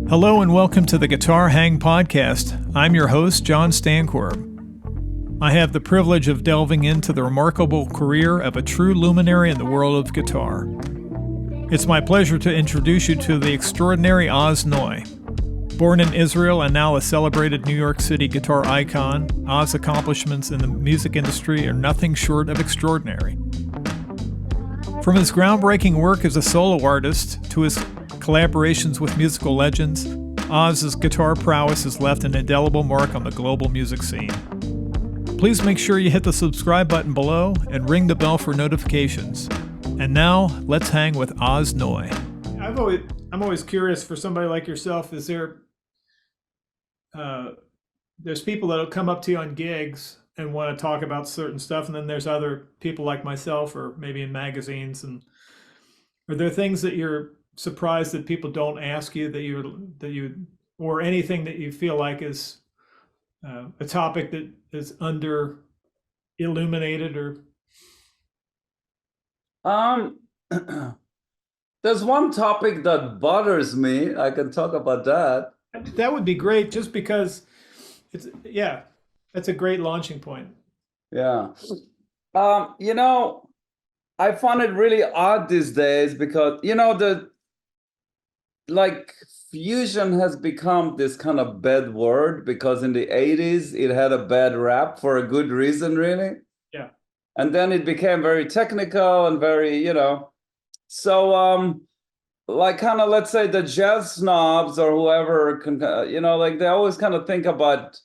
Hello and welcome to the Guitar Hang Podcast. I'm your host, John Stancorb. I have the privilege of delving into the remarkable career of a true luminary in the world of guitar. It's my pleasure to introduce you to the extraordinary Oz Noy. Born in Israel and now a celebrated New York City guitar icon, Oz's accomplishments in the music industry are nothing short of extraordinary. From his groundbreaking work as a solo artist to his collaborations with musical legends, Oz's guitar prowess has left an indelible mark on the global music scene. Please make sure you hit the subscribe button below and ring the bell for notifications. And now, let's hang with Oz Noy. I'm always curious, for somebody like yourself, is there there's people that'll come up to you on gigs and want to talk about certain stuff, and then there's other people like myself, or maybe in magazines, and are there things that you're surprised that people don't ask you, that you or anything that you feel like is a topic that is under illuminated? Or there's one topic that bothers me. I can talk about that. that would be great, just because that's a great launching point. Yeah. I find it really odd these days because, fusion has become this kind of bad word because in the 80s it had a bad rap for a good reason, really. Yeah. And then it became very technical and very, so let's say the jazz snobs or whoever can, they always kind of think about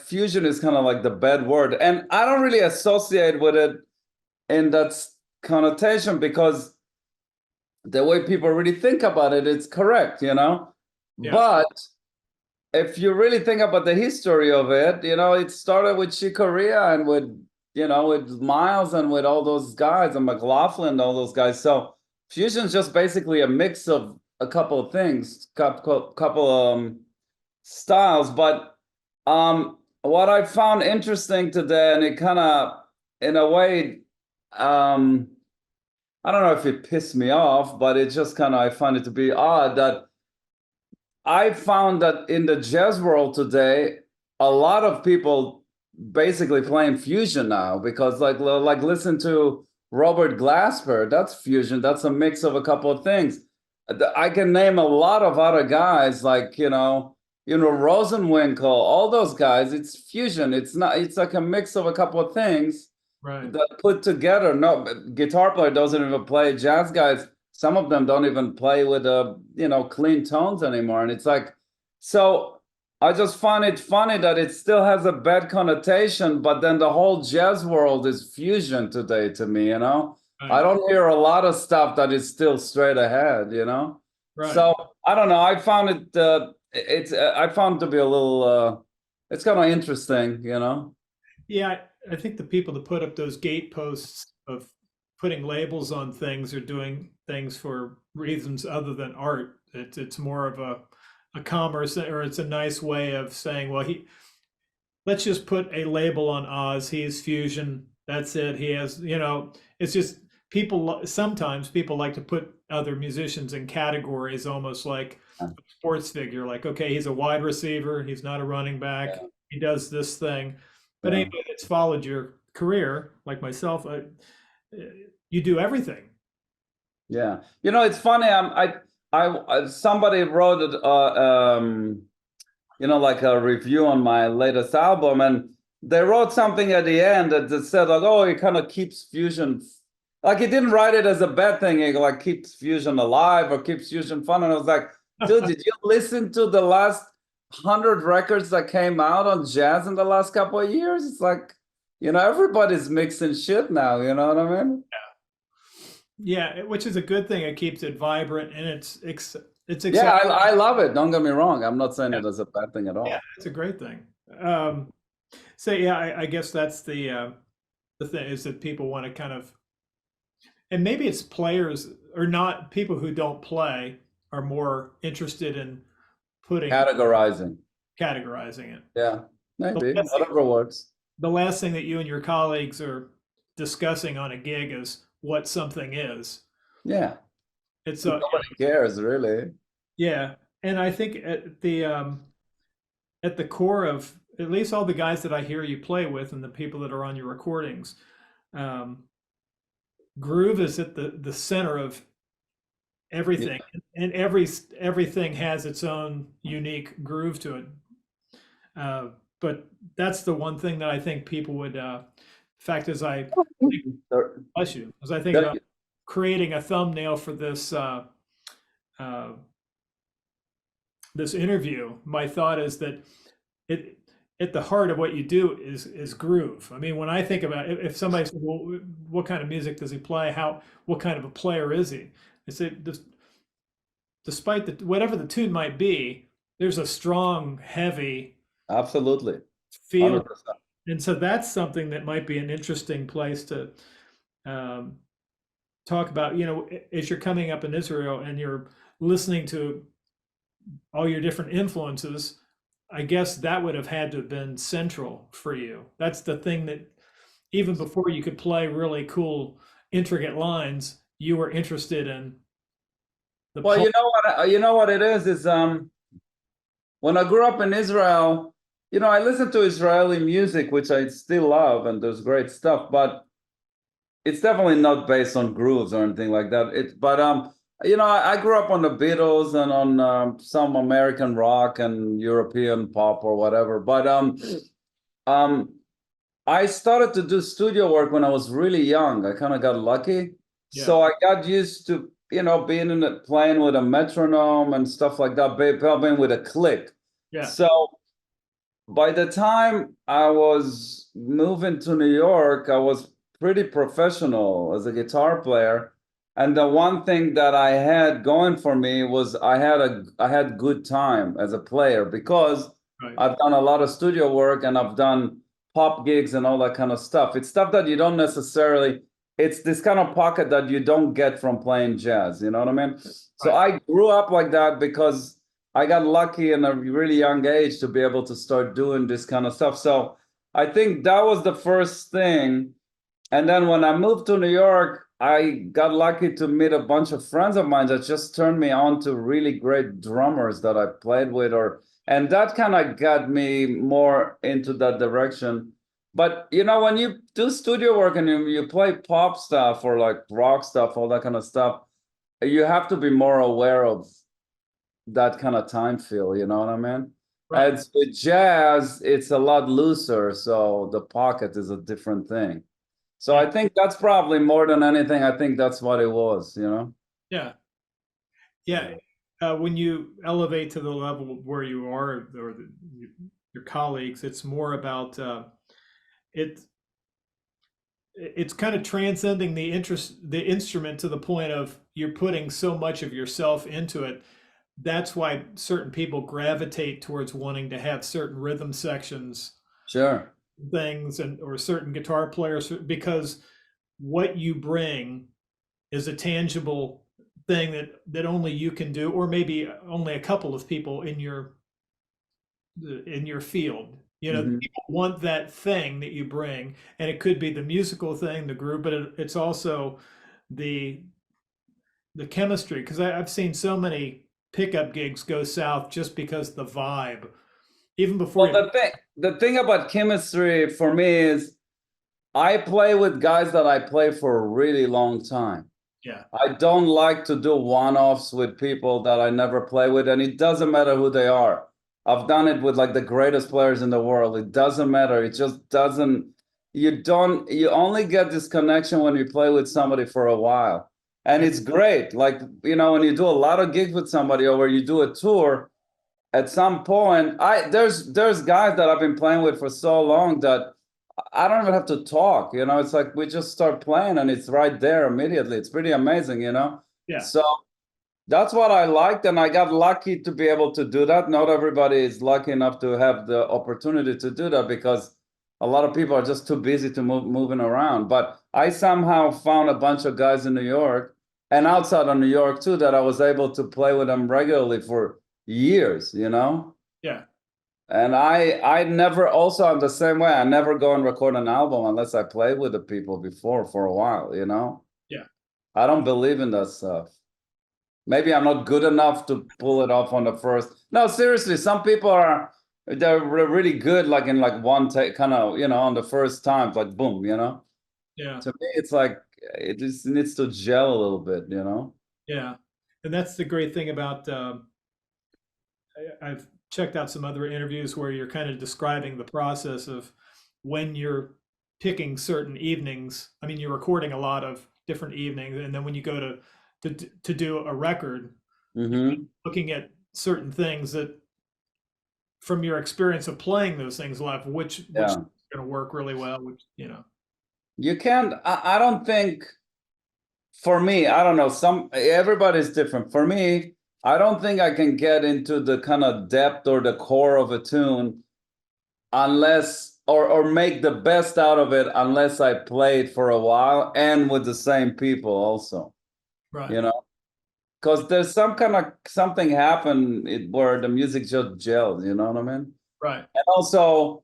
fusion is kind of like the bad word. And I don't really associate with it in that connotation because the way people really think about it, it's correct, Yeah. But if you really think about the history of it, it started with Chick Corea and with Miles and with all those guys and McLaughlin and all those guys. So fusion is just basically a mix of a couple of things, couple styles. But what I found interesting today, and it kind of, in a way, I don't know if it pissed me off, but it just kind of, I find it to be odd that I found that in the jazz world today, a lot of people basically playing fusion now because like listen to Robert Glasper, that's fusion. That's a mix of a couple of things. I can name a lot of other guys like, Rosenwinkel, all those guys, it's fusion. It's like a mix of a couple of things. Right. That put together. No, guitar player doesn't even play. Jazz guys, some of them don't even play with clean tones anymore. And it's like, so I just find it funny that it still has a bad connotation, but then the whole jazz world is fusion today to me, Right. I don't hear a lot of stuff that is still straight ahead, Right. So I don't know. I found it I found it to be a little it's kind of interesting, Yeah, I think the people that put up those gateposts of putting labels on things are doing things for reasons other than art. It's more of a commerce, or it's a nice way of saying, well, let's just put a label on Oz. He's fusion. That's it. He has, it's just sometimes people like to put other musicians in categories, almost like a sports figure. Like, okay, he's a wide receiver. He's not a running back. Yeah. He does this thing. But anybody that's followed your career, like myself, you do everything. Yeah, it's funny. I somebody wrote it, like a review on my latest album, and they wrote something at the end that said like, oh, it kind of keeps fusion. Like, he didn't write it as a bad thing. It like keeps fusion alive or keeps fusion fun. And I was like, dude, did you listen to the last 100 records that came out on jazz in the last couple of years? It's like, everybody's mixing shit now, you know what I mean? Yeah, which is a good thing. It keeps it vibrant, and it's yeah, I love it. Don't get me wrong. I'm not saying it as a bad thing at all. Yeah, it's a great thing. So yeah, I guess that's the thing, is that people want to kind of, and maybe it's players or not, people who don't play are more interested in categorizing it. Yeah, maybe whatever works. The last thing that you and your colleagues are discussing on a gig is what something is. Yeah. It's nobody cares, really. Yeah, and I think at the core of at least all the guys that I hear you play with and the people that are on your recordings, um, groove is at the center of Yeah, everything, and everything has its own unique groove to it. But that's the one thing that I think people would. In fact, as I there- bless you, as I think there- about creating a thumbnail for uh, this interview, my thought is that it at the heart of what you do is groove. I mean, when I think about if somebody says, "Well, what kind of music does he play? What kind of a player is he?" I say, despite whatever the tune might be, there's a strong, heavy absolutely, feel, 100%. and so that's something that might be an interesting place to um, talk about. You know, as you're coming up in Israel and you're listening to all your different influences, I guess that would have had to have been central for you. That's the thing that even before you could play really cool, intricate lines, you were interested in the Well, pulse. you know what it is when I grew up in Israel, I listened to Israeli music, which I still love, and there's great stuff, but it's definitely not based on grooves or anything like that. I grew up on the Beatles and on some American rock and European pop or whatever. But um, I started to do studio work when I was really young. I kind of got lucky, Yeah, so I got used to being in it, playing with a metronome and stuff like that, playing with a click. yeah, So by the time I was moving to New York, I was pretty professional as a guitar player. And the one thing that I had going for me was I had good time as a player because right. I've done a lot of studio work and I've done pop gigs and all that kind of stuff. It's stuff that you don't necessarily, it's this kind of pocket that you don't get from playing jazz, you know what I mean? So Right. I grew up like that because I got lucky in a really young age to be able to start doing this kind of stuff. So I think that was the first thing. And then when I moved to New York, I got lucky to meet a bunch of friends of mine that just turned me on to really great drummers that I played with, and that kind of got me more into that direction. But when you do studio work and you play pop stuff or like rock stuff, all that kind of stuff, you have to be more aware of that kind of time feel, you know what I mean? Right. As with jazz, it's a lot looser, so the pocket is a different thing. So Yeah. I think that's probably more than anything, I think that's what it was. Yeah. Yeah. When you elevate to the level where you are, or your colleagues, it's more about it. It's kind of transcending the instrument to the point of you're putting so much of yourself into it. That's why certain people gravitate towards wanting to have certain rhythm sections, Sure. things, and or certain guitar players, because what you bring is a tangible thing that only you can do, or maybe only a couple of people in your field. You know, Hmm. people want that thing that you bring, and it could be the musical thing, the group, but it's also the the chemistry. Because I've seen so many pickup gigs go south just because the vibe, even before Well, you. the thing about chemistry for me is I play with guys that I play for a really long time. Yeah, I don't like to do one-offs with people that I never play with, and it doesn't matter who they are. I've done it with like the greatest players in the world. It doesn't matter. It just doesn't. You only get this connection when you play with somebody for a while. And yeah, it's great. Like, when you do a lot of gigs with somebody or you do a tour, at some point, there's guys that I've been playing with for so long that I don't even have to talk. It's like we just start playing and it's right there immediately. It's pretty amazing. yeah, So that's what I liked, and I got lucky to be able to do that. Not everybody is lucky enough to have the opportunity to do that because a lot of people are just too busy to moving around. But I somehow found a bunch of guys in New York and outside of New York too that I was able to play with them regularly for years. yeah, And I never also I'm the same way. I never go and record an album unless I played with the people before for a while. yeah. I don't believe in that stuff. maybe I'm not good enough to pull it off on the first. No, seriously, some people they're really good, like in like one take, kind of, on the first time, like boom, Yeah. To me, it's like it just needs to gel a little bit, Yeah. And that's the great thing about I've checked out some other interviews where you're kind of describing the process of when you're picking certain evenings. I mean, you're recording a lot of different evenings, and then when you go to do a record, Mm-hmm. looking at certain things that from your experience of playing those things live, which is Yeah. going to work really well, which You can't, I don't think, for me, I don't know, everybody's different. For me, I don't think I can get into the kind of depth or the core of a tune unless or make the best out of it unless I play it for a while and with the same people also. right. Because there's something happen where the music just gels, you know what I mean? Right. And also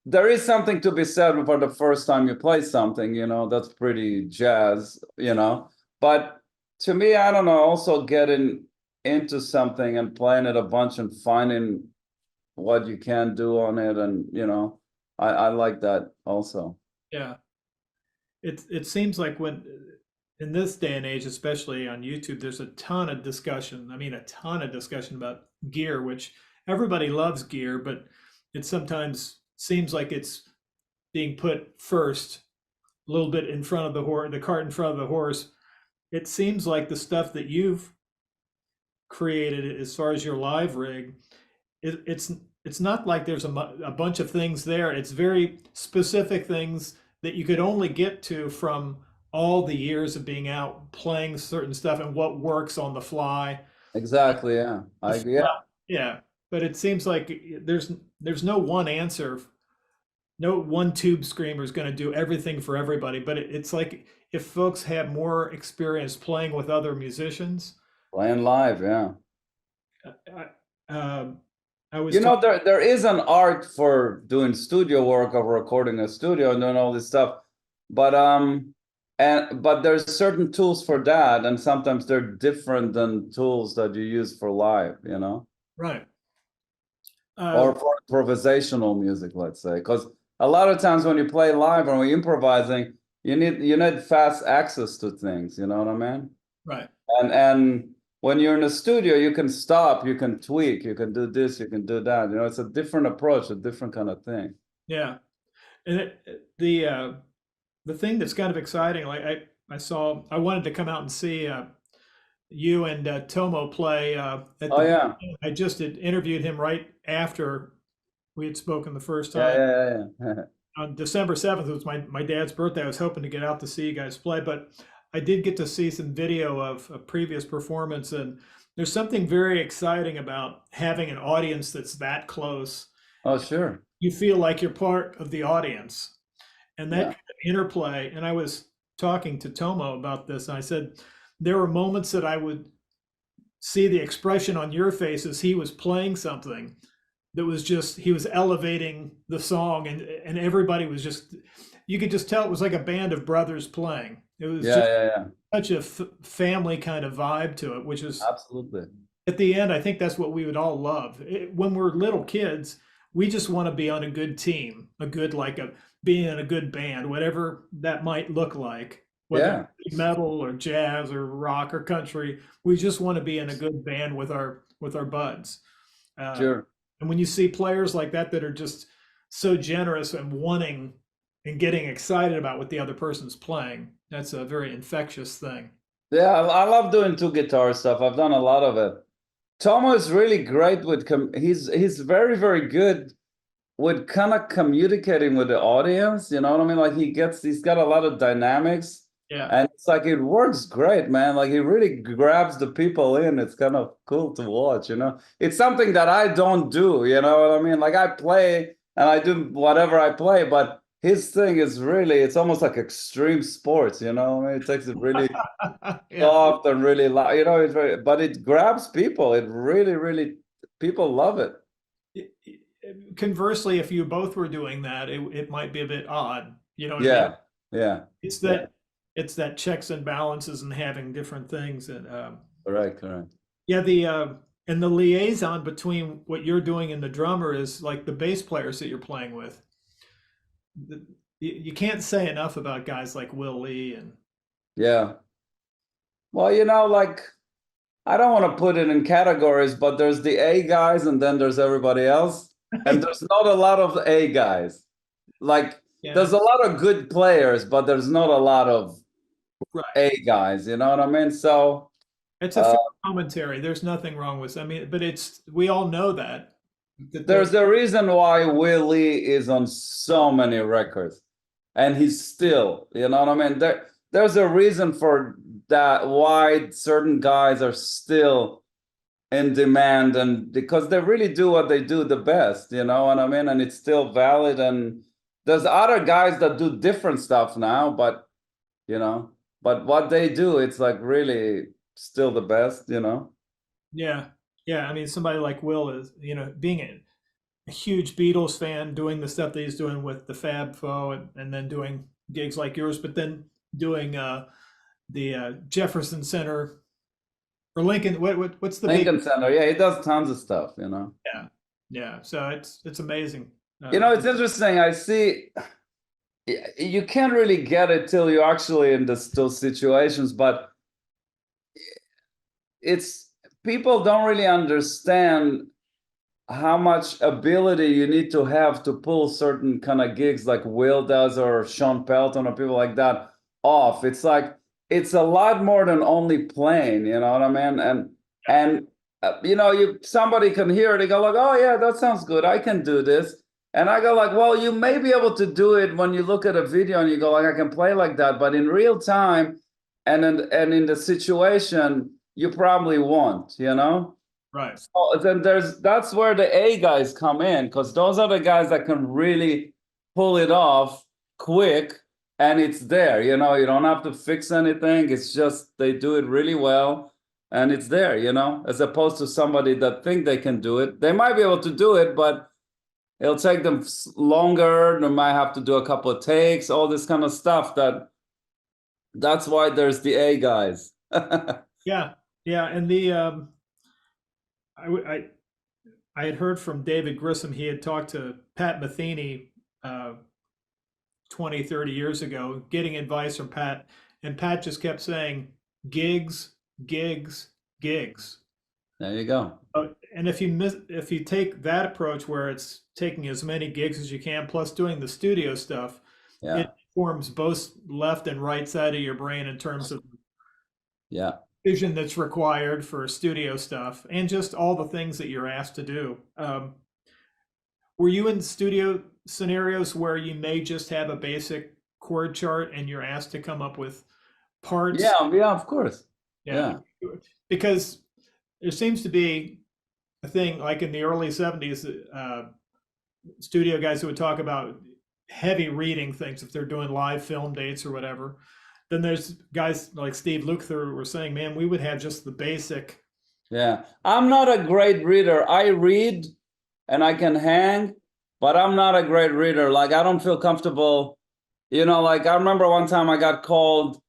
there is something to be said for the first time you play something, that's pretty jazz, but to me, I don't know, also getting into something and playing it a bunch and finding what you can do on it, and I like that also. Yeah. It seems like when in this day and age, especially on YouTube, there's a ton of discussion. I mean, a ton of discussion about gear, which everybody loves gear, but it sometimes seems like it's being put first, a little bit in front of the cart in front of the horse. It seems like the stuff that you've created as far as your live rig, it's not like there's a bunch of things there. It's very specific things that you could only get to from all the years of being out playing certain stuff and what works on the fly. Exactly, yeah. Yeah. Yeah, but it seems like there's no one answer. No one tube screamer is going to do everything for everybody. But it's like if folks have more experience playing with other musicians. Playing live, yeah. I, I was There is an art for doing studio work, of recording a studio and doing all this stuff, but but there's certain tools for that, and sometimes they're different than tools that you use for live, right. Or for improvisational music, let's say, because a lot of times when you play live or when you're improvising, you need fast access to things, you know what I mean? Right. And when you're in a studio, you can stop, you can tweak, you can do this, you can do that. It's a different approach, a different kind of thing. Yeah, and the thing that's kind of exciting, like I wanted to come out and see you and Tomo play. Yeah. I just had interviewed him right after we had spoken the first time. Yeah. On December 7th, it was my dad's birthday. I was hoping to get out to see you guys play, but I did get to see some video of a previous performance, and there's something very exciting about having an audience that's that close. Oh, sure. You feel like you're part of the audience, and that kind of interplay. And I was talking to Tomo about this, and I said there were moments that I would see the expression on your face as he was playing something that was just, he was elevating the song, and everybody was just, you could just tell it was like a band of brothers playing. It was such a family kind of vibe to it, which is absolutely, at the end, I think that's what we would all love. When we're little kids, we just want to be on a good team, being in a good band, whatever that might look like, whether it's metal or jazz or rock or country. We just want to be in a good band with our buds. Sure. And when you see players like that are just so generous and wanting and getting excited about what the other person's playing, that's a very infectious thing. Yeah, I love doing two guitar stuff. I've done a lot of it. Tomo is really great with he's very, very good with kind of communicating with the audience, you know what I mean? Like he's got a lot of dynamics. Yeah. And it's like it works great, man. Like he really grabs the people in. It's kind of cool to watch, It's something that I don't do, you know what I mean? Like I play and I do whatever I play, but his thing is really, it's almost like extreme sports, I mean? It takes it really soft and really loud, it's but it grabs people. It really, really, people love it. Conversely, if you both were doing that, it might be a bit odd, Yeah. It's that it's that checks and balances and having different things. And Correct. yeah, and the liaison between what you're doing and the drummer is like the bass players that you're playing with. You can't say enough about guys like Will Lee and Yeah. Well, like, I don't want to put it in categories, but there's the A guys and then there's everybody else. And there's not a lot of A guys. Like, yeah, there's a lot of good players, but there's not a lot of right. A guys, you know what I mean? So It's a fair commentary. There's nothing wrong with, I mean, but we all know that there's a reason why Will Lee is on so many records, and he's still, you know what I mean? There's a reason for that, why certain guys are still in demand, and because they really do what they do the best, you know what I mean? And it's still valid. And there's other guys that do different stuff now, but but what they do, it's like really still the best, you know? Yeah. Yeah. I mean, somebody like Will is, being a huge Beatles fan, doing the stuff that he's doing with the Fab Four, and then doing gigs like yours, but then doing the Jefferson Center or Lincoln. What's the Lincoln Center? Yeah, he does tons of stuff, you know? Yeah. Yeah. So it's amazing. It's interesting. I see you can't really get it till you're actually in those situations, but it's people don't really understand how much ability you need to have to pull certain kind of gigs like Will does or Sean Pelton or people like that off. It's like it's a lot more than only playing, you know what I mean? And somebody can hear it, they go like, oh yeah, that sounds good, I can do this. And I go like, well, you may be able to do it when you look at a video and you go like, I can play like that, but in real time and in the situation, you probably won't, you know? Right. So then that's where the A guys come in, because those are the guys that can really pull it off quick, and it's there, you don't have to fix anything. It's just they do it really well, and it's there, as opposed to somebody that think they can do it. They might be able to do it, but it'll take them longer. They might have to do a couple of takes, all this kind of stuff. That's why there's the A guys. Yeah. And I had heard from David Grissom. He had talked to Pat Metheny 20, 30 years ago, getting advice from Pat. And Pat just kept saying, gigs, gigs, gigs. There you go. And if you take that approach where it's taking as many gigs as you can, plus doing the studio stuff, it forms both left and right side of your brain in terms of vision that's required for studio stuff and just all the things that you're asked to do. Were you in studio scenarios where you may just have a basic chord chart and you're asked to come up with parts? Yeah, of course. Yeah. Because there seems to be a thing like in the early 70s, studio guys who would talk about heavy reading things if they're doing live film dates or whatever. Then there's guys like Steve Lukather who were saying, man, we would have just the basic. Yeah, I'm not a great reader. I read and I can hang, but I'm not a great reader. Like, I don't feel comfortable. Like I remember one time I got called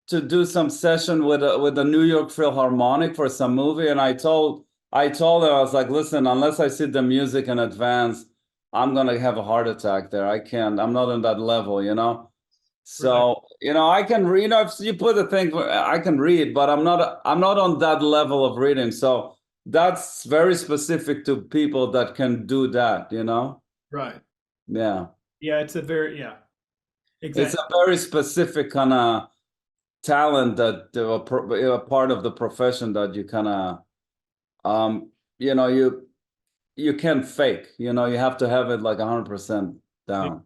to do some session with the New York Philharmonic for some movie. And I told them, I was like, listen, unless I see the music in advance, I'm going to have a heart attack there. I can't, I'm not on that level, So, right. I can read, if you put a thing, I can read, but I'm not on that level of reading. So that's very specific to people that can do that, Right. Yeah. Yeah. It's exactly. It's a very specific kind of talent that a part of the profession that you kind of, you can't fake, you have to have it like 100% down,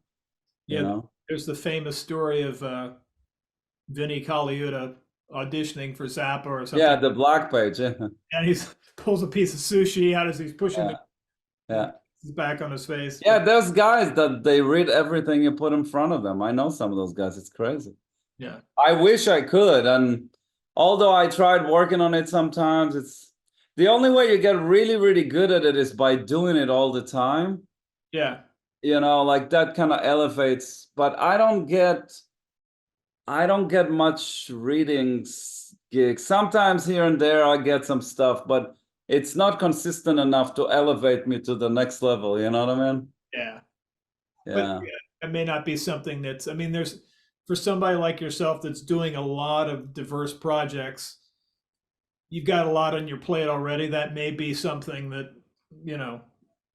There's the famous story of Vinnie Colaiuta auditioning for Zappa or something. Yeah, the Black Page. Yeah. And he pulls a piece of sushi out as he's pushing his back on his face. Yeah, there's guys that they read everything you put in front of them. I know some of those guys. It's crazy. Yeah. I wish I could. And although I tried working on it sometimes, it's the only way you get really, really good at it is by doing it all the time. Yeah. Like that kind of elevates, but I don't get I don't get much readings gigs. Sometimes here and there I get some stuff, but it's not consistent enough to elevate me to the next level. You know what I mean? Yeah. But Yeah. yeah, it may not be something that's, I mean, there's, for somebody like yourself that's doing a lot of diverse projects, you've got a lot on your plate already. That may be something that, you know,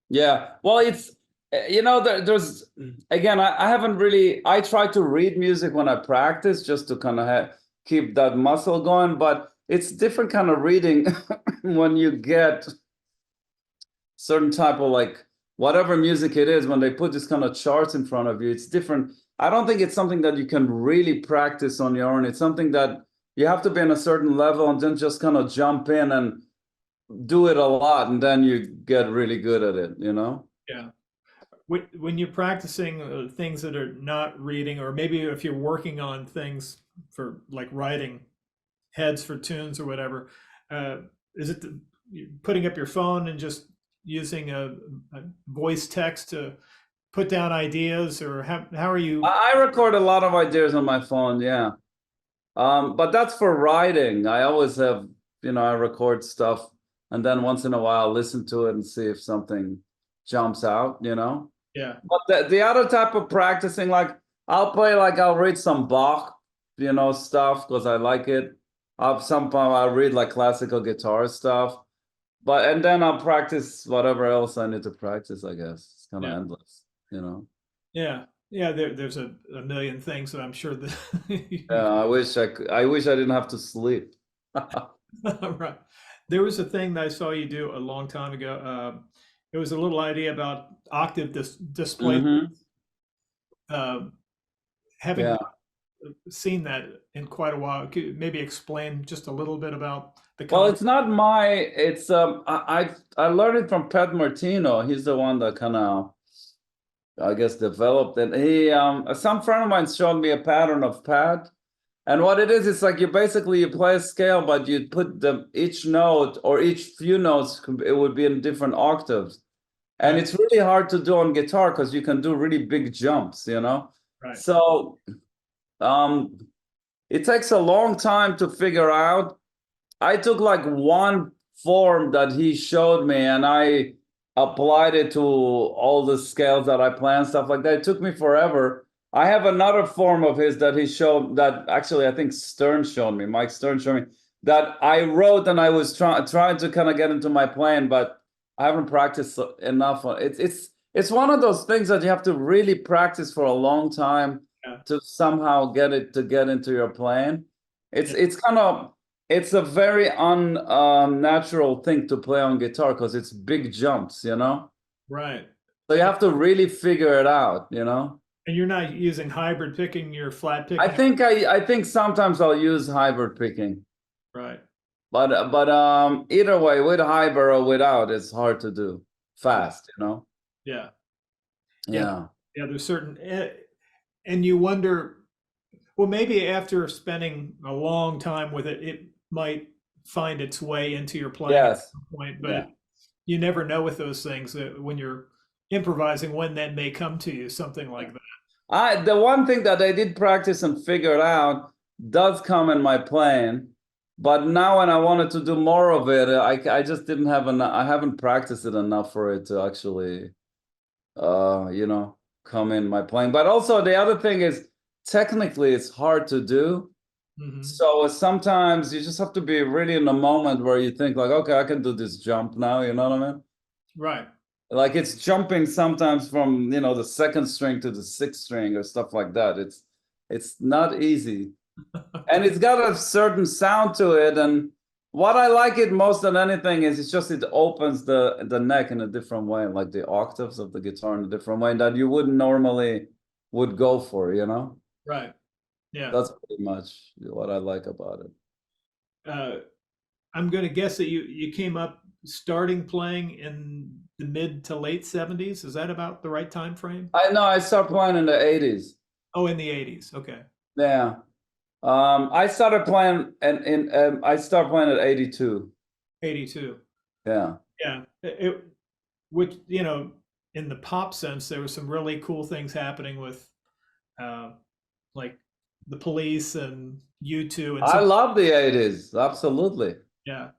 Yeah. Well, it's there's again, I haven't really. I try to read music when I practice just to kind of keep that muscle going, but it's different kind of reading when you get certain type of like whatever music it is when they put this kind of charts in front of you. It's different. I don't think it's something that you can really practice on your own. It's something that you have to be in a certain level and then just kind of jump in and do it a lot, and then you get really good at it, you know? yeah. When you're practicing things that are not reading, or maybe if you're working on things for like writing heads for tunes or whatever, uh, is it putting up your phone and just using a voice text to put down ideas, or how are you? I record a lot of ideas on my phone, yeah. But that's for writing. I always have, I record stuff and then once in a while listen to it and see if something jumps out, you know? Yeah, But the other type of practicing, like I'll read some Bach, stuff because I like it. Sometimes I'll read like classical guitar stuff, and then I'll practice whatever else I need to practice, I guess. It's kind of yeah, endless, you know? yeah, yeah. There's a million things that I'm sure that Yeah, I wish I didn't have to sleep. right. There was a thing that I saw you do a long time ago. It was a little idea about octave display. Hmm. Having Yeah. not seen that in quite a while, could you maybe explain just a little bit about the Well, concept? it's not it's I learned it from Pat Martino. He's the one that kind of I guess developed it. Some friend of mine showed me a pattern of Pat. And what it is, it's like you play a scale, but you put each note or each few notes, it would be in different octaves. And Yeah, it's really hard to do on guitar because you can do really big jumps, you know? right. So um it takes a long time to figure out. I took like one form that he showed me and I applied it to all the scales that I play and stuff like that. It took me forever. I have another form of his that he showed that actually I think Stern showed me, Mike Stern showed me that I wrote and I was trying to kind of get into my playing, but I haven't practiced enough on it. It's one of those things that you have to really practice for a long time Yeah, to somehow get into your playing. It's yeah, it's kind of it's a very unnatural thing to play on guitar because it's big jumps, you know? right. So you have to really figure it out, you know? And you're not using hybrid picking, you're flat I picking, think I think sometimes I'll use hybrid picking, right? but either way, with hybrid or without, it's hard to do fast, you know? Yeah, yeah, Yeah. yeah. There's certain, and you wonder, well, maybe after spending a long time with it, it might find its way into your playing at Yes. some point, Yeah. but you never know with those things when you're improvising when that may come to you, something like that. The one thing that I did practice and figured out does come in my playing, but now when I wanted to do more of it, I just didn't have enough. I haven't practiced it enough for it to actually, come in my playing. But also the other thing is technically it's hard to do. Hmm. So sometimes you just have to be really in the moment where you think like, okay, I can do this jump now. You know what I mean? Right. Like it's jumping sometimes from the second string to the sixth string or stuff like that. It's not easy, and it's got a certain sound to it. And what I like it most than anything is it opens the neck in a different way, like the octaves of the guitar in a different way that you wouldn't normally would go for, you know? Right. Yeah. That's pretty much what I like about it. Uh, I'm going to guess that you came up starting playing in the mid to late 70s. Is that about the right time frame? I know I started playing in the 80s. Oh, in the 80s. Okay. Yeah. I started playing and I started playing at 82. 82. Yeah. Yeah. Which, in the pop sense, there were some really cool things happening with uh, like the Police and U2 and I love the 80s. Absolutely. yeah.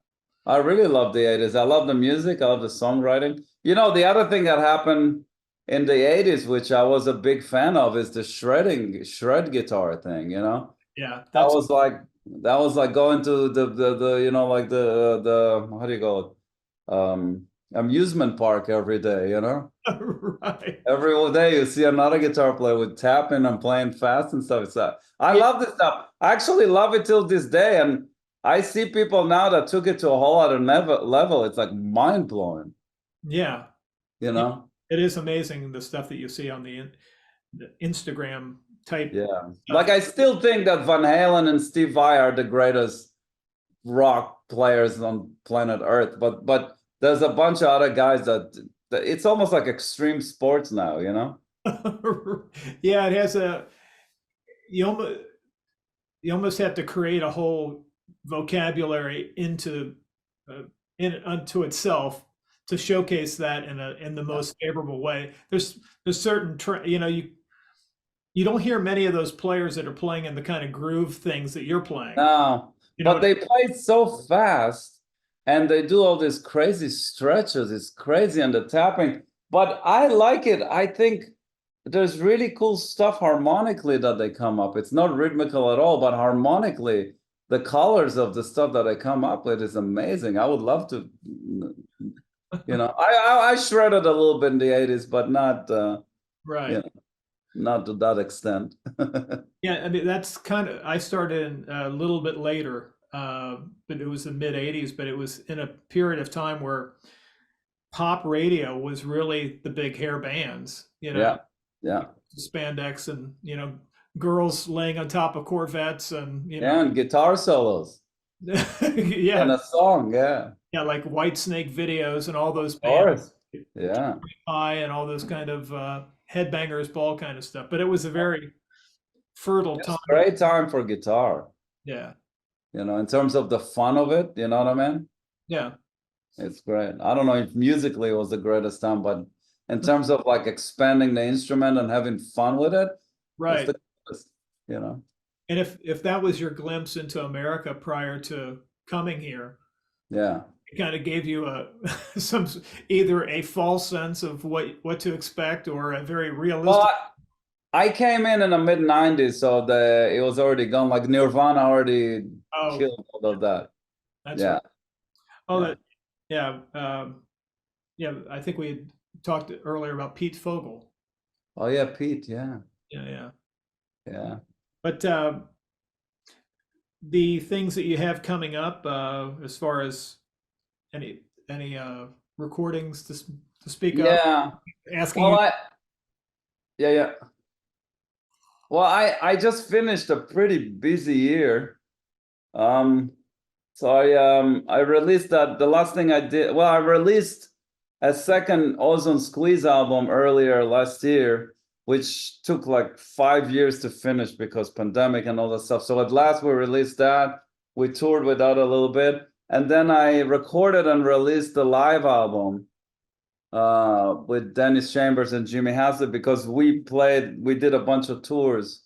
I really love the 80s. I love the music. I love the songwriting. You know, the other thing that happened in the 80s, which I was a big fan of, is the shred guitar thing, you know? Yeah, That was like going to the you know, like the how do you call it? Amusement park every day, you know? right. Every day you see another guitar player with tapping and playing fast and stuff. I love this stuff. I actually love it till this day. And I see people now that took it to a whole other level. It's like mind blowing, Yeah. you know? It is amazing the stuff that you see on the Instagram type. Yeah. stuff. Like I still think that Van Halen and Steve Vai are the greatest rock players on planet Earth. But there's a bunch of other guys that it's almost like extreme sports now, you know? Yeah, it has you almost have to create a whole vocabulary unto itself to showcase that in the most favorable way. There's certain you don't hear many of those players that are playing in the kind of groove things that you're playing. No, You know, but they play so fast and they do all these crazy stretches. It's crazy and the tapping. But I like it. I think there's really cool stuff harmonically that they come up. It's not rhythmical at all, but harmonically, the colors of the stuff that they come up with is amazing. I would love to, you know, I shredded a little bit in the 80s, but not right. you know, not to that extent. Yeah, I mean that's kind of I started a little bit later, but it was the mid '80s. But it was in a period of time where pop radio was really the big hair bands, you know, Yeah. spandex and girls laying on top of Corvettes and And guitar solos yeah, in a song. Yeah. yeah, like White Snake videos and all those Of bands, course. Yeah. High and all those kind of headbangers ball kind of stuff. But it was a very fertile It's time. a great time for guitar, Yeah, you know, in terms of the fun of it, you know what I mean? yeah. It's great. I don't know if musically it was the greatest time, but in terms of like expanding the instrument and having fun with it, it's Right. the greatest, you know. And if that was your glimpse into America prior to coming here, Yeah. it kind of gave you some either a false sense of what to expect or a very realistic. Well, I came in the mid 90s, so it was already gone. Like Nirvana already killed all of that. That's Yeah. right. Oh, Yeah. yeah. I think we had talked earlier about Pete Fogel. Oh yeah, Pete. Yeah. Yeah. Yeah. But the things that you have coming up, as far as any recordings to speak of, Yeah. asking Well, you. yeah. Well, I just finished a pretty busy year. So I released the last thing I did. Well, I released a second Ozone Squeeze album earlier last year, which took like 5 years to finish because pandemic and all that stuff. So at last we released that. We toured with that a little bit, and then I recorded and released the live album with Dennis Chambers and Jimmy Haslett because we did a bunch of tours.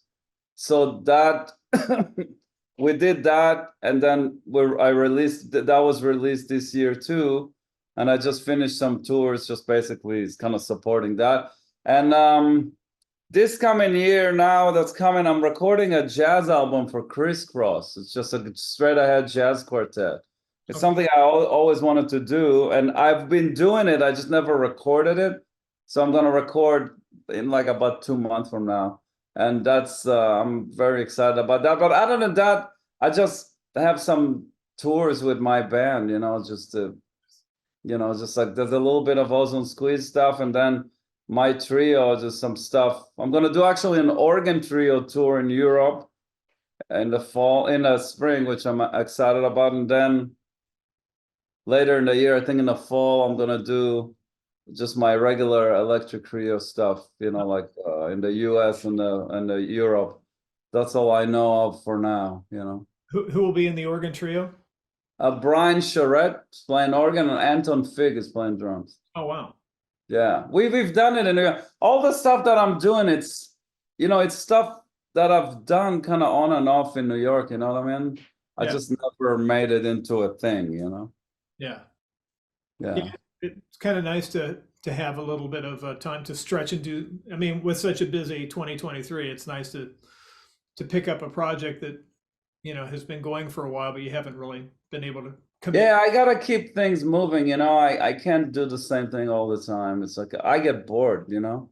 So that we did that, and then I released that was released this year too, and I just finished some tours, just basically kind of supporting that. And this coming year now that's coming, I'm recording a jazz album for Criss Cross. It's just a straight ahead jazz quartet. It's something I always wanted to do, and I've been doing it. I just never recorded it. So I'm going to record in like about 2 months from now. And that's, I'm very excited about that. But other than that, I just have some tours with my band, just like there's a little bit of Ozone Squeeze stuff. And then my trio, just some stuff. I'm going to do actually an organ trio tour in Europe in the spring, which I'm excited about. And then later in the year, I think in the fall, I'm gonna do just my regular electric trio stuff, like in the US and the Europe. That's all I know of for now, Who will be in the organ trio? Brian Charette is playing organ and Anton Fig is playing drums. Oh wow. Yeah, we've done it all the stuff that I'm doing. It's stuff that I've done kind of on and off in New York, you know what I mean? I Yeah. just never made it into a thing, you know? Yeah. Yeah. Yeah. It's kind of nice to have a little bit of time to stretch and do. I mean, with such a busy 2023, it's nice to pick up a project that, has been going for a while, but you haven't really been able to commit. Yeah, I gotta keep things moving, you know. I can't do the same thing all the time. It's like I get bored, you know?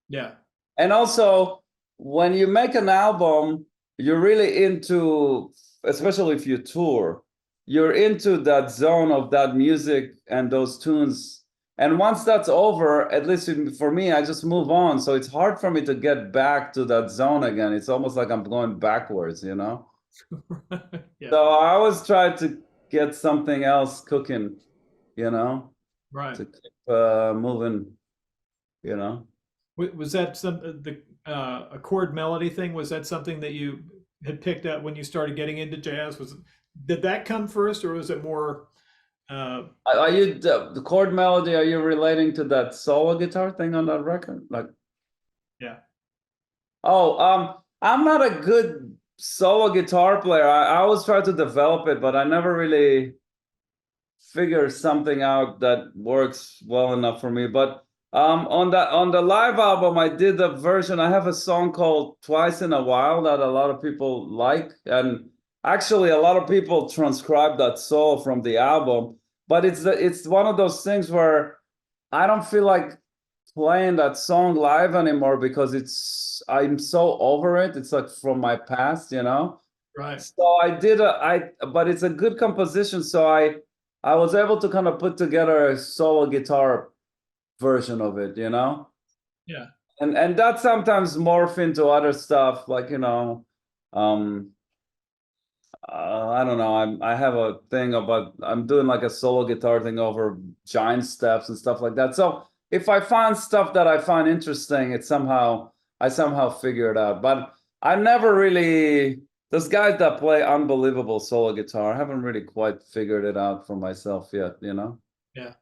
Yeah. And also, when you make an album, you're really into, especially if you tour, you're into that zone of that music and those tunes. And once that's over, at least for me, I just move on. So it's hard for me to get back to that zone again. It's almost like I'm going backwards, you know? Yeah. So I always try to get something else cooking, you know, Right. to keep moving, you know. Was that the a chord melody thing? Was that something that you had picked up when you started getting into jazz? Did that come first, or was it more? Are you the chord melody? Are you relating to that solo guitar thing on that record? Like, Yeah. oh, I'm not a good solo guitar player. I always try to develop it, but I never really figure something out that works well enough for me. But on the live album, I did a version. I have a song called "Twice in a While" that a lot of people like, and actually a lot of people transcribed that solo from the album. But it's one of those things where I don't feel like playing that song live anymore because I'm so over it. It's like from my past, you know. Right. So but it's a good composition. So I was able to kind of put together a solo guitar version of it, you know? Yeah. And that sometimes morph into other stuff, like, um, I don't know. I have a thing about I'm doing like a solo guitar thing over giant steps and stuff like that. So if I find stuff that I find interesting, I somehow figure it out. But I never really those guys that play unbelievable solo guitar, I haven't really quite figured it out for myself yet, you know? Yeah.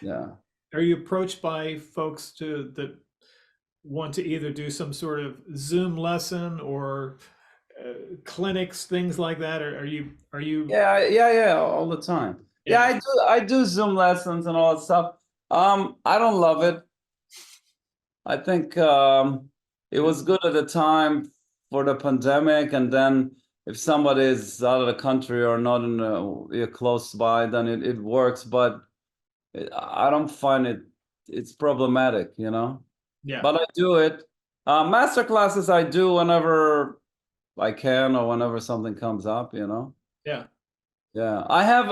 Yeah. Are you approached by folks that want to either do some sort of Zoom lesson or clinics, things like that? Or are you? Yeah, all the time. Yeah, Yeah. I do Zoom lessons and all that stuff. I don't love it. I think it was good at the time for the pandemic, and then if somebody is out of the country or not in close by, then it works. But I don't find it's problematic, you know. Yeah. But I do it. Master classes I do whenever I can or whenever something comes up, you know. Yeah. Yeah, I have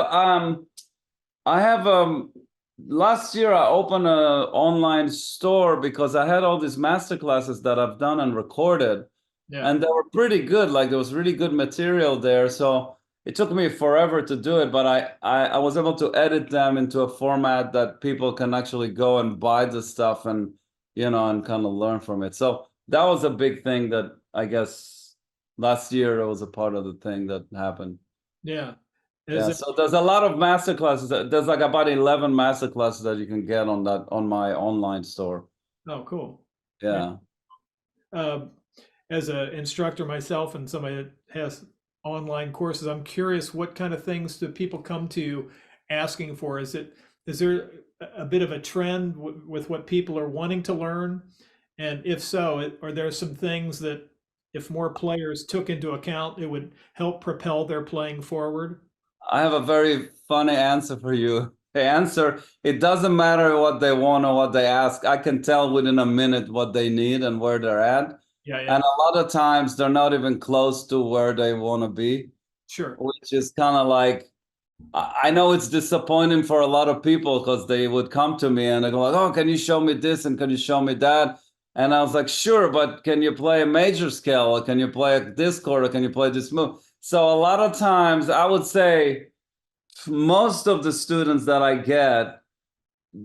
last year I opened an online store because I had all these master classes that I've done and recorded, Yeah. and they were pretty good. Like there was really good material there. So it took me forever to do it, but I was able to edit them into a format that people can actually go and buy the stuff and and kind of learn from it. So that was a big thing that I guess last year it was a part of the thing that happened. Yeah. Is Yeah, it? so there's a lot of master classes. There's like about 11 master classes that you can get on my online store. Oh, cool. Yeah. Yeah. Uh, as an instructor myself and somebody that has online courses, I'm curious what kind of things do people come to you asking for? Is there a bit of a trend with what people are wanting to learn? And if so, are there some things that if more players took into account, it would help propel their playing forward? I have a very funny answer for you. The answer, it doesn't matter what they want or what they ask. I can tell within a minute what they need and where they're at. Yeah, yeah, And a lot of times they're not even close to where they want to be, sure. which is kind of like, I know it's disappointing for a lot of people because they would come to me and they go like, "Oh, can you show me this and can you show me that?" And I was like, "Sure, but can you play a major scale or can you play this chord or can you play this move?" So a lot of times I would say most of the students that I get,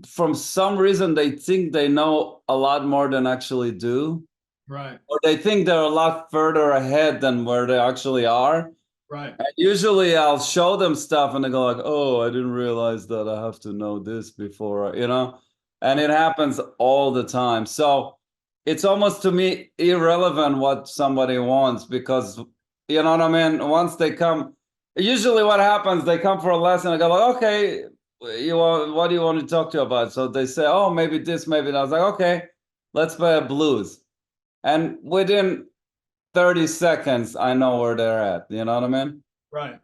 from some reason, they think they know a lot more than actually do, Right, or they think they're a lot further ahead than where they actually are. right. And usually I'll show them stuff and they go like, "Oh, I didn't realize that I have to know this before," and it happens all the time. So it's almost to me irrelevant what somebody wants, because you know what I mean. Once they come, usually what happens, they come for a lesson. I go like, okay, what do you want to talk to you about? So they say, oh, maybe this, maybe that. I was like, okay, let's play a blues, and within 30 seconds, I know where they're at. You know what I mean? Right.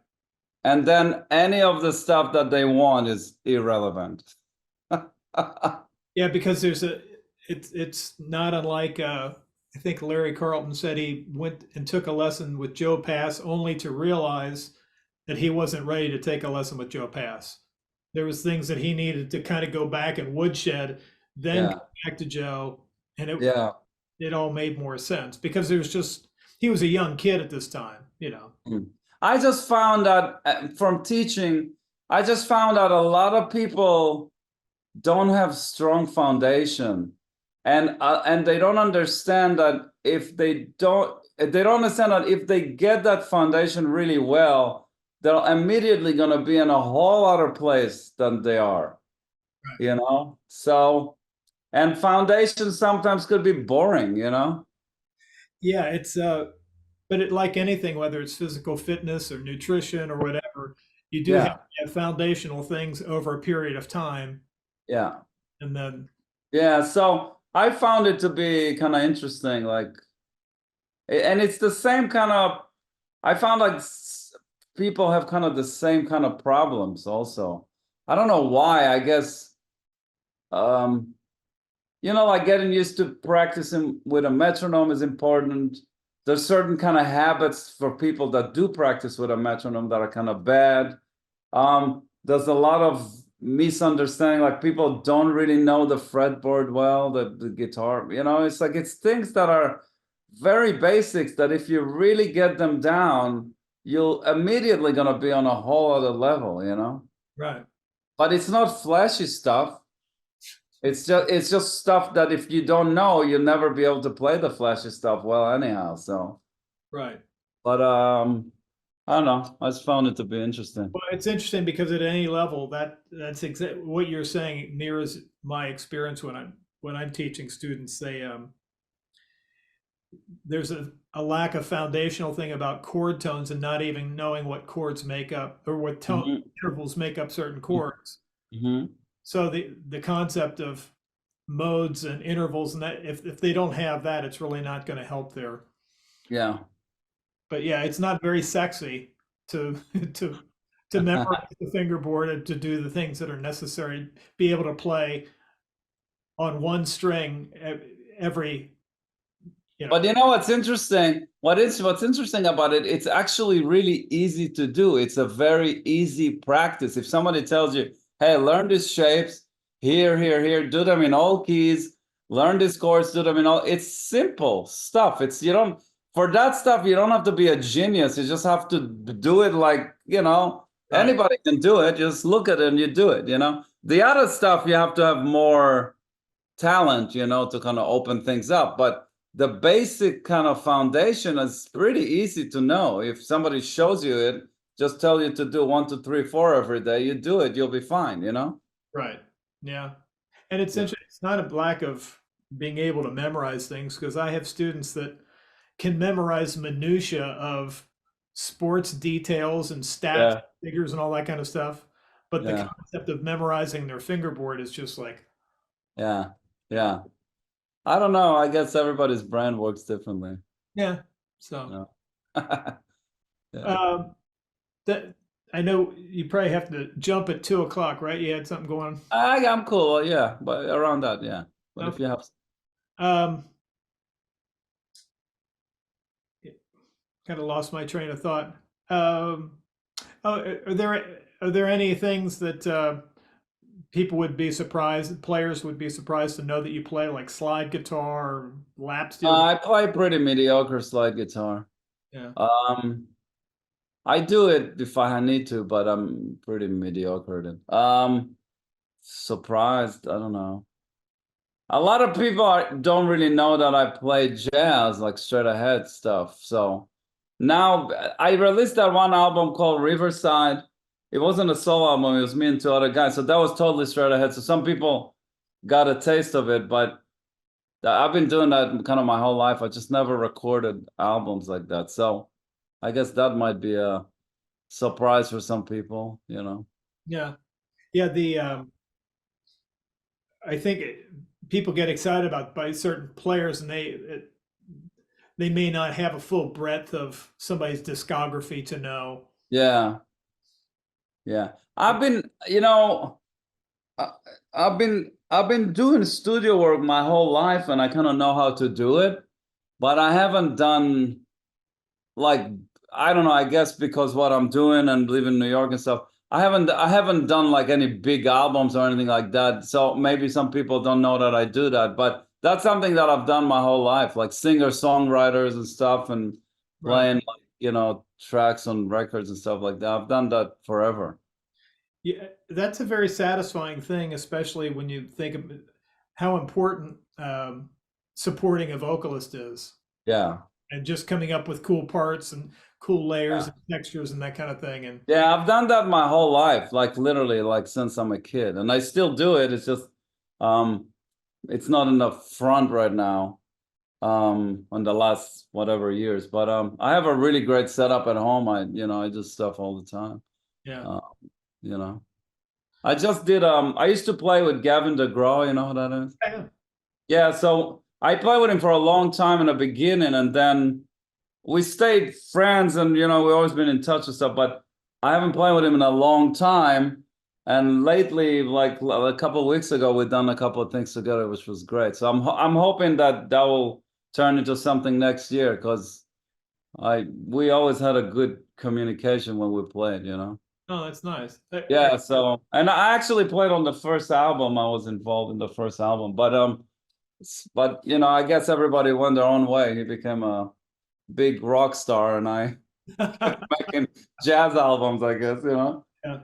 And then any of the stuff that they want is irrelevant. Yeah, because it's not unlike I think Larry Carlton said he went and took a lesson with Joe Pass only to realize that he wasn't ready to take a lesson with Joe Pass. There was things that he needed to kind of go back and woodshed, then Yeah. come back to Joe, and Yeah. it all made more sense because there was just he was a young kid at this time, you know. I just found that from teaching, I just found out a lot of people don't have strong foundation, and they don't understand that they don't understand that if they get that foundation really well, they're immediately going to be in a whole other place than they are. Right. You know, so, and foundation sometimes could be boring, you know. Yeah, it's but like anything, whether it's physical fitness or nutrition or whatever, you do have Yeah. to have foundational things over a period of time, Yeah. and then Yeah, so I found it to be kind of interesting, like, and it's the same kind of, I found like people have kind of the same kind of problems also. I don't know why, I guess, you know, like getting used to practicing with a metronome is important. There's certain kind of habits for people that do practice with a metronome that are kind of bad. There's a lot of misunderstanding, like people don't really know the fretboard well, the guitar, you know, it's like it's things that are very basics that if you really get them down, you'll immediately gonna be on a whole other level, you know. right. But it's not flashy stuff. It's just stuff that if you don't know, you'll never be able to play the flashy stuff well anyhow. So, Right. but I don't know. I just found it to be interesting. Well, it's interesting because at any level, that's exactly what you're saying mirrors my experience when I'm teaching students. There's a lack of foundational thing about chord tones and not even knowing what chords make up or what tone intervals make up certain chords. Mm-hmm. So the concept of modes and intervals and that if they don't have that, it's really not going to help there. Yeah. But yeah, it's not very sexy to to memorize the fingerboard and to do the things that are necessary, be able to play on one string every, you know. But you know what's interesting? What's interesting about it? It's actually really easy to do. It's a very easy practice. If somebody tells you, "Hey, learn these shapes here, here, here, do them in all keys. Learn these chords, do them in all." It's simple stuff. It's you don't for that stuff. You don't have to be a genius. You just have to do it like you know. Right. Anybody can do it. Just look at it and you do it. You know. The other stuff you have to have more talent, you know, to kind of open things up. But the basic kind of foundation is pretty easy to know. If somebody shows you it, just tell you to do 1, 2, 3, 4 every day, you do it, you'll be fine, you know? Right. Yeah. And it's interesting. It's not a lack of being able to memorize things because I have students that can memorize minutia of sports details and stats, figures, and all that kind of stuff. But the concept of memorizing their fingerboard is just like, yeah. I don't know. I guess everybody's brain works differently. yeah. So, yeah. that I know you probably have to jump at 2 o'clock, right? You had something going on. I'm cool. Yeah, but around that, yeah. But Okay. if you have, kind of lost my train of thought. Oh, are there any things that people would be surprised, players would be surprised to know that you play, like slide guitar or lap steel? I play pretty mediocre slide guitar. Yeah. I do it if I need to, but I'm pretty mediocre at it. Surprised, I don't know. A lot of people don't really know that I play jazz, like straight ahead stuff. So now I released that one album called Riverside. It wasn't a solo album, it was me and 2 other guys. So that was totally straight ahead. So some people got a taste of it, but I've been doing that kind of my whole life. I just never recorded albums like that. So I guess that might be a surprise for some people, you know. Yeah. Yeah. I think people get excited about by certain players, and they may not have a full breadth of somebody's discography to know. Yeah. Yeah. I've been, you know, I, I've been doing studio work my whole life, and I kind of know how to do it, but I haven't done like, I don't know, I guess because what I'm doing and live in New York and stuff, I haven't done like any big albums or anything like that. So maybe some people don't know that I do that, but that's something that I've done my whole life, like singer-songwriters and stuff, and Right. playing like, tracks on records and stuff like that. I've done that forever. Yeah, that's a very satisfying thing, especially when you think of how important supporting a vocalist is, Yeah. and just coming up with cool parts and cool layers Yeah. and textures and that kind of thing. And Yeah, I've done that my whole life, like literally, like since I'm a kid, and I still do it. It's just, um, it's not in the front right now, on the last whatever years, but I have a really great setup at home. I do stuff all the time. yeah, Uh, you know, I just did. I used to play with Gavin DeGraw. You know who that is? yeah, Yeah, so I played with him for a long time in the beginning, and then we stayed friends, and we always been in touch and stuff, but I haven't played with him in a long time. And lately, like a couple of weeks ago, we've done a couple of things together, which was great. So I'm hoping that will turn into something next year, because we always had a good communication when we played. oh, that's nice. Yeah, so, and I actually played on the first album. I was involved in the first album, but I guess everybody went their own way. He became a big rock star, and I making jazz albums, I guess. Yeah.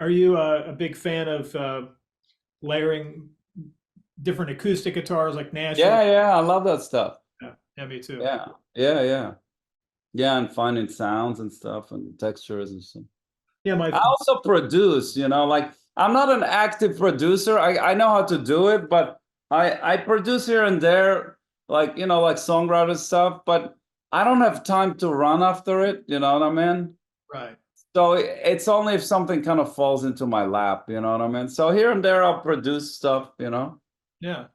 Are you a big fan of layering different acoustic guitars like Nashville? Yeah, yeah, I love that stuff. Yeah, yeah, me too. Yeah, yeah, yeah. Yeah, and finding sounds and stuff and textures and stuff. Yeah, my I also produce, like I'm not an active producer. I know how to do it, but I produce here and there, like, like songwriter stuff, but I don't have time to run after it, you know what I mean? right. So it's only if something kind of falls into my lap, you know what I mean? So here and there I'll produce stuff, Yeah.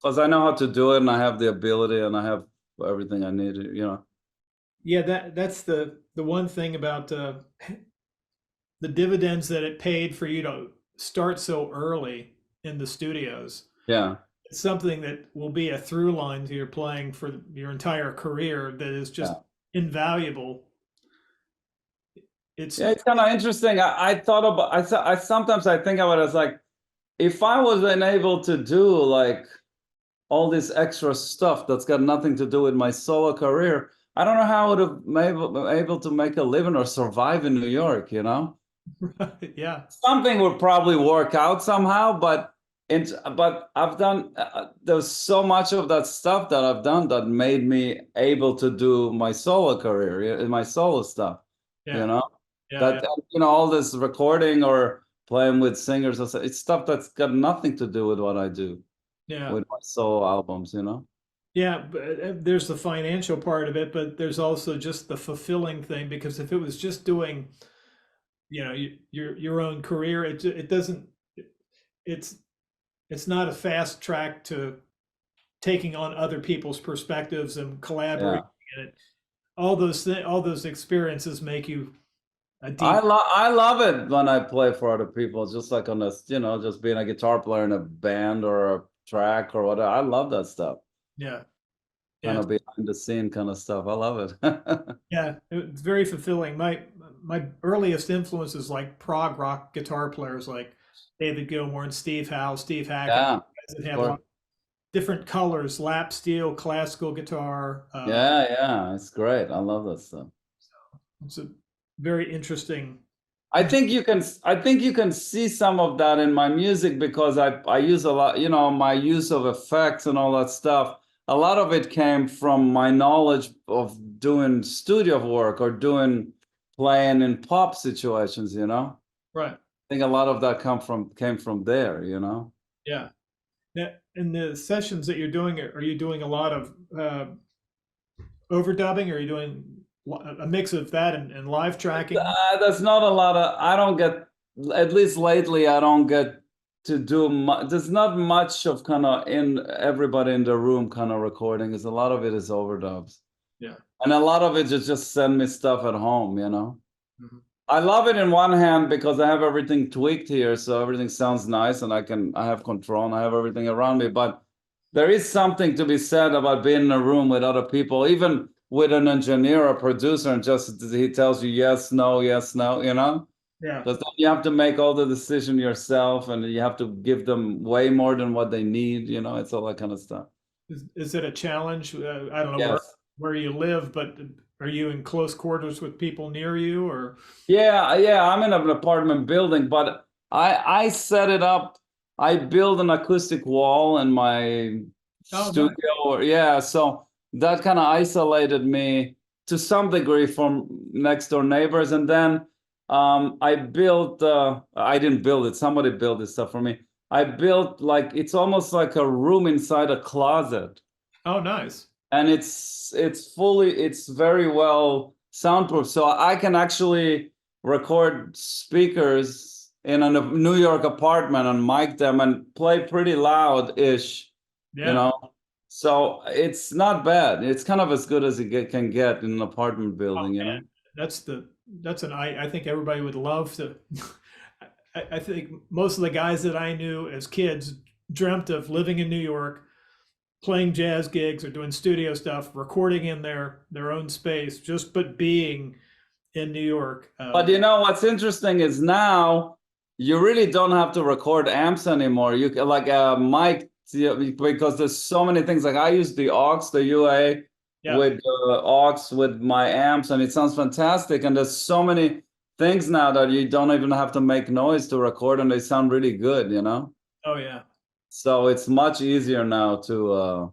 because I know how to do it, and I have the ability, and I have everything I need. Yeah, that's the one thing about the dividends that it paid for you to start so early in the studios. Yeah. It's something that will be a through line to your playing for your entire career that is just invaluable. It's Yeah, it's kind of interesting. I thought about, I sometimes I think about it as like, if I was able to do like all this extra stuff that's got nothing to do with my solo career, I don't know how I would have been able to make a living or survive in New York. yeah, Something would probably work out somehow, but I've done, there's so much of that stuff that I've done that made me able to do my solo career, my solo stuff, you yeah, know? yeah, That, all this recording or playing with singers, it's stuff that's got nothing to do with what I do yeah, with my solo albums. yeah. But there's the financial part of it, but there's also just the fulfilling thing, because if it was just doing, your own career, it doesn't. It's it's not a fast track to taking on other people's perspectives and Yeah. collaborating. And all those experiences make you a deep. I love it when I play for other people, just like on this, just being a guitar player in a band or a track or whatever. I love that stuff. Yeah, Kind yeah, of behind the scene kind of stuff. I love it. yeah. It's very fulfilling. My earliest influences, like prog rock guitar players like David Gilmour and Steve Howe, Steve Hackett, Yeah, guys that of have a course. lot of different colors, lap steel, classical guitar. Yeah, yeah, it's great. I love that stuff. It's a very interesting. I think you can see some of that in my music, because I use a lot, my use of effects and all that stuff. A lot of it came from my knowledge of doing studio work or playing in pop situations. I Right. think a lot of that came from there. Yeah. Now, in the sessions that you're doing, are you doing a lot of overdubbing? Or are you doing a mix of that and live tracking? There's not a lot of, I don't get, at least lately, I don't get to do much. There's not much of kind of in everybody in the room kind of recording. Is a lot of it is overdubs. Yeah. And a lot of it is just send me stuff at home, you know. Mm-hmm. I love it in one hand because I have everything tweaked here, so everything sounds nice, and I have control, and I have everything around me. But there is something to be said about being in a room with other people, even with an engineer or producer, and just he tells you yes, no, you know? Yeah. Because you have to make all the decision yourself, and you have to give them way more than what they need, you know? It's all that kind of stuff. Is it a challenge? I don't know Yes. where you live, but are you in close quarters with people near you, or? Yeah, I'm in an apartment building, but I set it up. I build an acoustic wall in my Oh, studio. So that kind of isolated me to some degree from next door neighbors. And then I built. I didn't build it. Somebody built this stuff for me. I built like it's almost like a room inside a closet, Oh, nice. and it's very well soundproof, so I can actually record speakers in a New York apartment and mic them and play pretty loud-ish, Yeah. you know. So it's not bad. It's kind of as good as it can get in an apartment building, you know. I think everybody would love to. I think most of the guys that I knew as kids dreamt of living in New York, playing jazz gigs or doing studio stuff, recording in their own space, but being in New York. But you know what's interesting is now you really don't have to record amps anymore. You can like a mic, because there's so many things. Like I use the aux, the UA with aux with my amps, and it sounds fantastic. And there's so many things now that you don't even have to make noise to record, and they sound really good, you know? Oh yeah. So it's much easier now to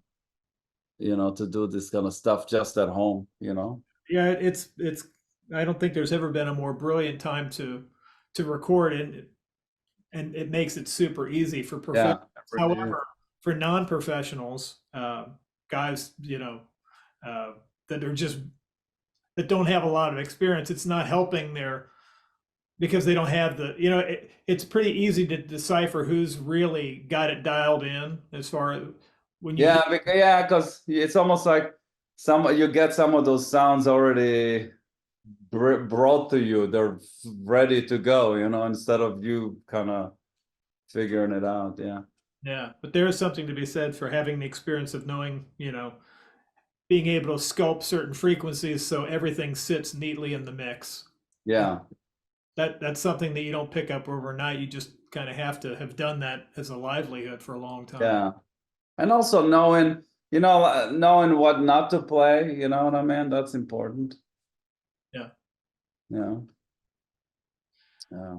to do this kind of stuff just at home, you know? Yeah, it's I don't think there's ever been a more brilliant time to record, and it makes it super easy for professionals. Yeah. However, for non-professionals, guys, that don't have a lot of experience, it's not helping because they don't have it's pretty easy to decipher who's really got it dialed in as far as when you. Because it's almost like you get some of those sounds already brought to you. They're ready to go, you know, instead of you kind of figuring it out. Yeah, but there is something to be said for having the experience of knowing, being able to sculpt certain frequencies so everything sits neatly in the mix. Yeah. That's something that you don't pick up overnight. You just kind of have to have done that as a livelihood for a long time. Yeah. And also knowing what not to play, you know what I mean? That's important. Yeah. Yeah. Yeah.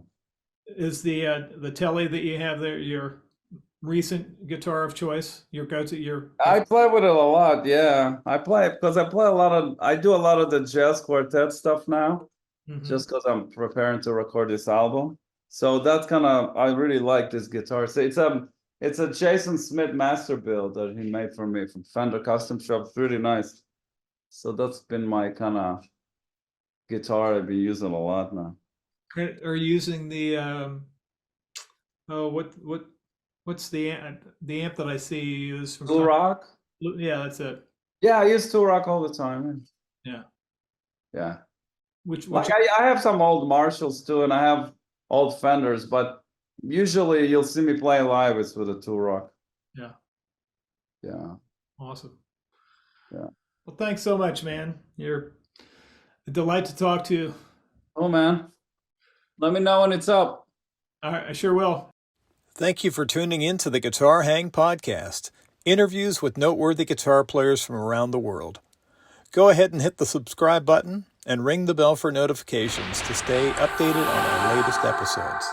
Is the Tele that you have there your recent guitar of choice? I play with it a lot, yeah. I do a lot of the jazz quartet stuff now. Mm-hmm. Just because I'm preparing to record this album. So that's I really like this guitar. So it's a Jason Smith master build that he made for me from Fender Custom Shop. It's really nice. So that's been my kind of guitar I've been using a lot now. Are you using the what's the amp that I see you use from Two-Rock? Yeah, that's it. Yeah, I use Two-Rock all the time. Yeah. Yeah. Which I have some old Marshalls too, and I have old Fenders, but usually you'll see me play live with a Two-Rock. Yeah. Yeah. Awesome. Yeah. Well, thanks so much, man. You're a delight to talk to. Oh, man. Let me know when it's up. All right, I sure will. Thank you for tuning in to the Guitar Hang Podcast, interviews with noteworthy guitar players from around the world. Go ahead and hit the subscribe button and ring the bell for notifications to stay updated on our latest episodes.